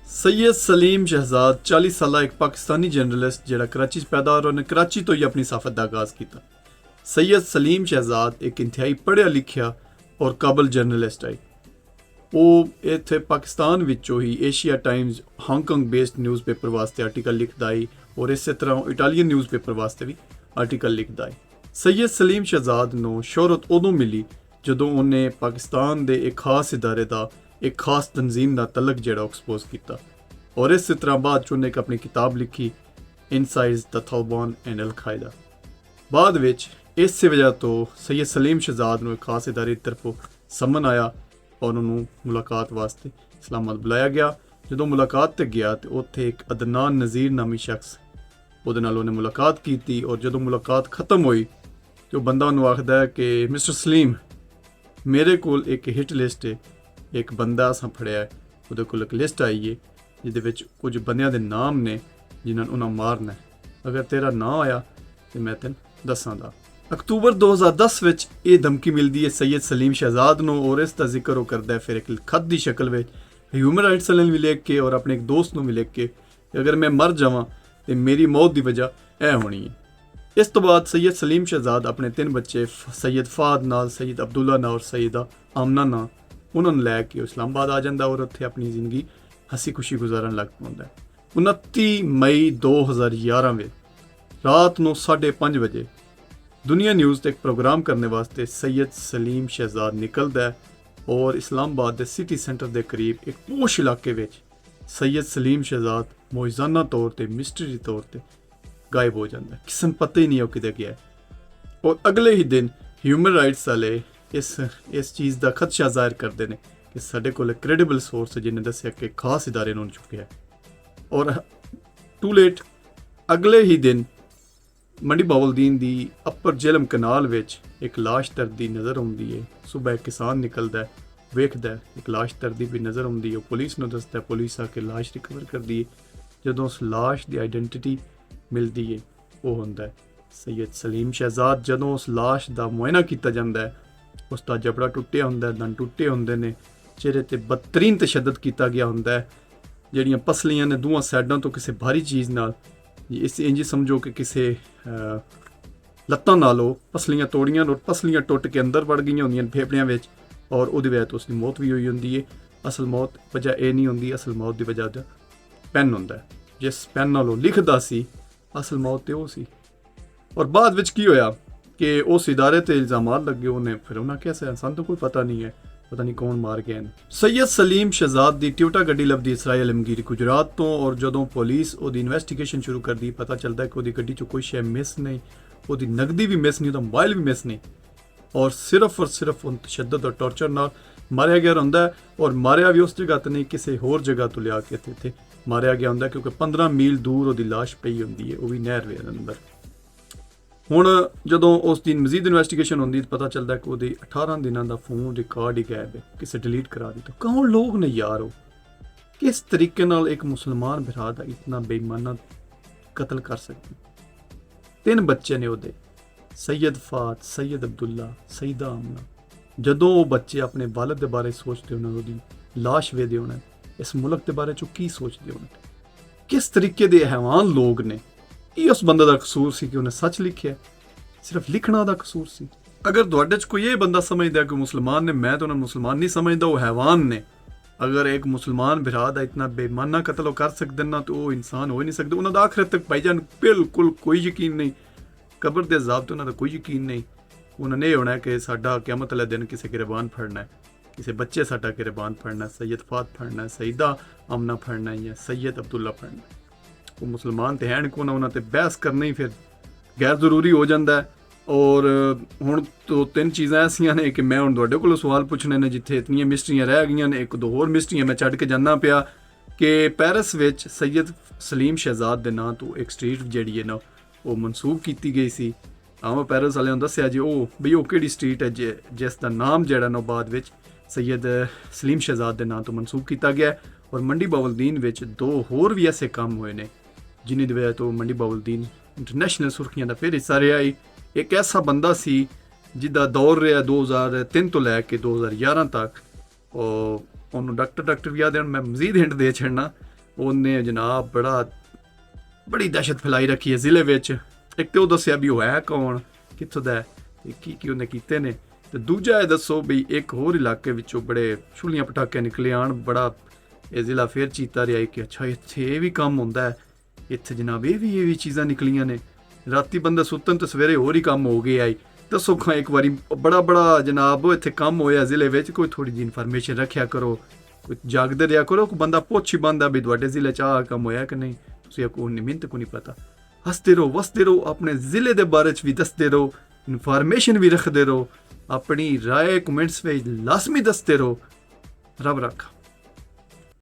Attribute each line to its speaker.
Speaker 1: सैयद सलीम शहजाद 40 साला एक पाकिस्तानी जर्नलिस्ट जिहड़ा कराची पैदा और उन्हें कराची तो ही अपनी साफत का आगाज़ किया। सैयद सलीम शहजाद एक इंतहाई पढ़िया लिखिया और काबल जर्नलिस्ट है। वो इत्थे पाकिस्तान विचों ही Asia Times Hong Kong based newspaper वास्ते आर्टिकल लिखदा है और इस तरह इटालियन न्यूज़पेपर वास्ते भी आर्टिकल लिखदा है। सैयद सलीम शहजाद नूं शोहरत उदों मिली जदों उन्हें पाकिस्तान दे एक खास इदारे दा एक खास तंजीम का तलक जड़ा एक्सपोज किया और इस तरह बाद च उन्हें एक अपनी किताब लिखी इनसाइड्स द तालिबान एंड अल कायदा। बाद विच इस वजह तो सैयद सलीम शहजाद नूं एक खास इदारे की तरफों समन आया और उन्होंने मुलाकात वास्ते इस्लामाबाद बुलाया गया। जो मुलाकात ते गया तो उत्थे एक अदनान नज़ीर नामी शख्स उहदे नाल उन्हें मुलाकात की और जो मुलाकात खत्म हुई तो बंदा उन्होंने आखदा है कि मिस्टर सलीम मेरे कोल एक हिट लिस्ट है, एक बंदा असां फड़िया है, उहदे कोल एक लिस्ट आई है जिहदे विच कुछ बंदियां दे नाम ने जिन्हां उन्हां मारना है। अगर तेरा नाम आया तो मैं तेन दसांगा। अक्तूबर 2010 विच ये धमकी मिलती है सैयद सलीम शहजाद नूं और इसका जिक्र वो करता है फिर एक खत की शक्ल में ह्यूमन राइट्स वाले भी लिख के और अपने एक दोस्त नूं भी लिख के अगर मैं मर जावां तो मेरी मौत की वजह यह होनी है। इस तो बाद सैयद सलीम शहजाद अपने 3 बच्चे सैयद फाद नाल, सैयद अब्दुल्ला नाल और सैयदा आमना नाल उन्होंने लैके इस्लामाबाद आ जाता और उत्थे अपनी जिंदगी हसी खुशी गुजारन लग पाता है। 29 मई 2011 में रात को 5:30 बजे दुनिया न्यूज़ ते एक प्रोग्राम करने वास्ते सैयद सलीम शहजाद निकलता है और इस्लामाबाद के सिटी सेंटर के करीब एक पोश इलाके में सैयद सलीम शहजाद मोइजाना तौर पर मिस्टरी तौर पर गायब हो जाता है। किसी पता ही नहीं हो किधर गया है। और अगले ही दिन ह्यूमन राइट्स वाले इस चीज़ का खदशा जाहिर करते हैं कि साढ़े को क्रेडिबल सोर्स है जिन्हें दसिया कि खास इदारे ने चुकिया है और टू लेट। अगले ही दिन मंडी बावलदीन दी अपर जेलम कनाल विच एक लाश तरदी नज़र आती है। सुबह एक किसान निकलता है, वेखदा है एक लाश तरदी भी नज़र आती है। पुलिस नूं दसदा है, पुलिस आके लाश रिकवर करती है। जदों उस लाश की आइडेंटिटी मिलती है वो होंदा है सैयद सलीम शहजाद। जदों उस लाश का मुआयना किया जाता है उसका जबड़ा टुटिया होंदा, दंद टुटे होंदे ने, चेहरे ते बदतरीन तशद्दद किया गया होंदा है। जिहड़ियां पसलियां ने दोवां साइडों तो किसी भारी चीज़ नाल इस इंज समझो कि किसी लत्तां नालों पसलियां तोड़ियां और पसलियां टुट के अंदर वड़ गई होंदियां फेफड़ियां विच और उहदी वजह तो उसकी मौत भी हुई होंदी है। असल मौत वजह ये नहीं होंदी, असल मौत की वजह तो पेन होंदा है। जिस पेन नालों लिखदा सी असल मौत तो वो सी। और बाद विच की होया कि उस इदारे ते इल्ज़ामात लगे उन्हें फिर उन्हें कैसे इंसान तो कोई पता नहीं है, पता नहीं कौन मार गए। सैयद सलीम शहजाद की टोयोटा गड्डी लभदी इसराइल आलमगीर गुजरात तो और जदों पुलिस उसकी इन्वेस्टिगेशन शुरू कर दी पता चलता है कि उसकी गड्डी चो कोई शय मिस नहीं, उसकी नकदी भी मिस नहीं, मोबाइल भी मिस नहीं और सिर्फ उन तशद्दद और टॉर्चर नाल मारिया गया होंदा है। और मारिया भी उस जगह तो नहीं किसी होर जगह तो लिया के इत्थे मारिया गया होंदा क्योंकि 15 मील दूर उसकी लाश पई होंदी है, वो भी नहर दे अंदर। हुण जदों उसकी मजीद इन्वेस्टिगेशन होंदी पता चलता है कि वो 18 दिनों का फोन रिकॉर्ड ही गायब है, किसी डिलीट करा दी। तो कौन लोग ने यार हो किस तरीके नाल एक मुसलमान भरा का इतना बेईमाना कत्ल कर सकते। 3 बच्चे ने उहदे सैयद फाद, सैयद अब्दुल्ला, सईदा आमना। जदों वो बच्चे अपने वालिद के बारे सोचते होने, उसकी लाश वेदे होने, इस मुल्क के बारे चो की सोचते होने, किस तरीके के हैवान लोग ने। ये उस बंदे का कसूर सी कि उन्हें सच लिखिया, सिर्फ लिखना का कसूर सी। अगर तुहाडे च कोई ये बंदा समझदा कि मुसलमान ने, मैं तो उन्हें मुसलमान नहीं समझदा, वो हैवान ने। अगर एक मुसलमान भरा का इतना बेईमाना कत्ल कर सकते ना तो वो इंसान हो ही नहीं सकते। उन्होंने आखिरत तक भाईजान बिल्कुल कोई यकीन नहीं, कबर के अजाब तो उन्होंने कोई यकीन नहीं। उन्होंने ये होना है कि साडा क़यामत वाले दिन किसी गिरबान फड़ना है, किसी बच्चे साडा गिरबान फड़ना है, सैयद फाद फड़ना है, सईदा आमना फड़ना है या सैयद अब्दुल्ला फड़ना है। वो मुसलमान तो है को ना, उन्होंने बहस करना ही फिर गैर जरूरी हो जाता है। और हुण तो 3 चीज़ां ऐसियां ने कि मैं हुण तुहाडे कोलों सवाल पुछने ने जिथे इतनियां मिस्ट्रियां रह गई ने। एक 2 होर मिस्ट्रियां मैं छड्ड के जाना पिया कि पेरिस विच सैयद सलीम शहजाद के नां तो एक स्ट्रीट जिहड़ी है ना वो मनसूब की गई सी। आम पेरिस वाले दस्सिया जी बई वो किहड़ी स्ट्रीट है जिसका नाम जिहड़ा ना बाद विच सैयद सलीम शहजाद के नां तो मनसूब किया गया। और मंडी बावलदीन विच 2 होर भी ऐसे काम हुए ने जिन्हीं की वजह तो मंडी बावलदीन इंटरनेशनल सुर्खियां का फिर हिस्सा रहा है। एक ऐसा बंदा सी जिसका दौर रहा 2003 तो लैके 2011 तक। और उन्होंने डॉक्टर भी याद है, मैं मजीद हिंट दे छड़ना ਉਹਨੇ ਜਨਾਬ ਬੜੀ ਦਹਿਸ਼ਤ ਫੈਲਾਈ ਰੱਖੀ ਹੈ ਜ਼ਿਲ੍ਹੇ ਵਿੱਚ। ਇੱਕ ਤੇ ਉਹ ਦੱਸਿਆ ਵੀ ਉਹ ਹੈ ਕੌਣ, ਕਿੱਥੋਂ ਦਾ ਹੈ ਤੇ ਕੀ ਉਹਨੇ ਕੀਤੇ ਨੇ। ਤੇ ਦੂਜਾ ਇਹ ਦੱਸੋ ਵੀ ਇੱਕ ਹੋਰ ਇਲਾਕੇ ਵਿੱਚੋਂ ਬੜੇ ਛੁੱਲੀਆਂ ਪਟਾਕੇ ਨਿਕਲੇ ਆਣ, ਬੜਾ ਇਹ ਜ਼ਿਲ੍ਹਾ ਫਿਰ ਚੀਤਾ ਰਿਹਾ ਕਿ ਅੱਛਾ ਇੱਥੇ ਇਹ ਵੀ ਕੰਮ ਹੁੰਦਾ ਹੈ, ਇੱਥੇ ਜਨਾਬ ਇਹ ਵੀ ਚੀਜ਼ਾਂ ਨਿਕਲੀਆਂ ਨੇ। ਰਾਤੀ ਬੰਦਾ ਸੁੱਤਣ ਤੇ ਸਵੇਰੇ ਹੋਰ ਹੀ ਕੰਮ ਹੋ ਗਿਆ। ਦੱਸੋ ਖਾਂ ਇੱਕ ਵਾਰੀ ਬੜਾ ਜਨਾਬ ਇੱਥੇ ਕੰਮ ਹੋਇਆ ਜ਼ਿਲ੍ਹੇ ਵਿੱਚ, ਕੋਈ ਥੋੜੀ ਜਿਹੀ ਇਨਫੋਰਮੇਸ਼ਨ ਰੱਖਿਆ ਕਰੋ, ਕੋਈ ਜਾਗਦੇ ਰਿਹਾ ਕਰੋ, ਕੋਈ ਬੰਦਾ ਪੁੱਛ ਹੀ ਬੰਦਾ ਵੀ ਤੁਹਾਡੇ ਜ਼ਿਲ੍ਹੇ 'ਚ ਆਹ ਕੰਮ ਹੋਇਆ ਕਿ ਨਹੀਂ। ਤੁਸੀਂ ਕੋਈ ਨਹੀਂ, ਮਿਹਨਤ ਕੋਈ ਨਹੀਂ ਪਤਾ। ਹੱਸਦੇ ਰਹੋ ਵਸਦੇ ਰਹੋ, ਆਪਣੇ ਜ਼ਿਲ੍ਹੇ ਦੇ ਬਾਰੇ 'ਚ ਵੀ ਦੱਸਦੇ ਰਹੋ, ਇਨਫੋਰਮੇਸ਼ਨ ਵੀ ਰੱਖਦੇ ਰਹੋ, ਆਪਣੀ ਰਾਏ ਕਮੈਂਟਸ ਵਿੱਚ ਲਾਜ਼ਮੀ ਦੱਸਦੇ ਰਹੋ। ਰੱਬ ਰੱਖਾ।